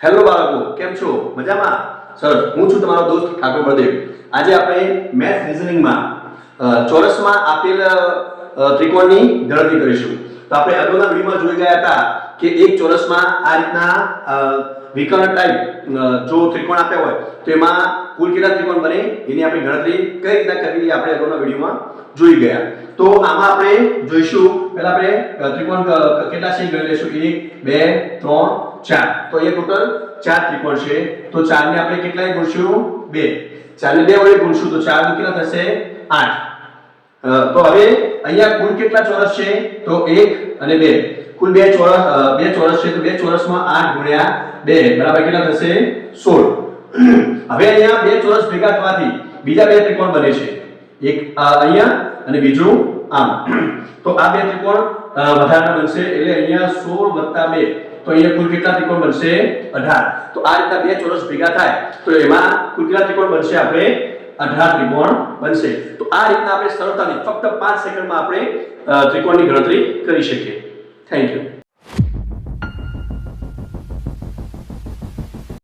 Hello બાળકો, કેમ છો? મજામાં? સરસ. હું છું તમારો દોસ્ત ઠાકોર બળદેવ. આજે આપણે મેથ્સ રીઝનિંગમાં ચોરસમાં આપેલ ત્રિકોણની ગણતરી કરીશું. તો આપણે અગાઉના વિડિયોમાં જોઈ ગયા હતા કે એક ચોરસમાં આ રીતના વિકર્ણ ટાઈપ જો ત્રિકોણ આપ્યા હોય તો એમાં કુલ કેટલા ત્રિકોણ બને એની આપણે ગણતરી કઈ રીતના કરવી આપણે અગાઉના વિડિયોમાં જોઈ ગયા. તો આમાં આપણે જોઈશું પહેલા આપણે ત્રિકોણ કેટલા છે ગણી લઈશું. 1 2 3 4. તો એ ટોટલ 4 ત્રિકોણ છે. તો 4 ને આપણે કેટલાય ગુણશું? 2. 4 ને 2 વડે ગુણશું તો 4 કેટલા થશે? 8. તો હવે અહીંયા કુલ કેટલા ચોરસ છે? તો 1 અને 2. કુલ બે ચોરસ છે તો બે ચોરસમાં 8 ગુણ્યા 2 બરાબર કેટલા થશે? 16. હવે અહીંયા બે ચોરસ ભેગા થવાથી બીજા બે ત્રિકોણ બને છે. એક અહીંયા અને બીજું આમ. તો આ બે ત્રિકોણ વધારાના બનશે એટલે અહીંયા 16 + 2 તો અહીંયા કુલ કેટલા ત્રિકોણ બનશે? 18. તો આ રીતના બે ચોરસ ભેગા થાય તો એમાં કુલ કેટલા ત્રિકોણ બનશે? આપણે 18 ત્રિકોણ બનશે. તો આ રીતના આપણે સરળતાથી ફક્ત 5 સેકન્ડમાં આપણે ત્રિકોણની ગણતરી કરી શકીએ. Thank you.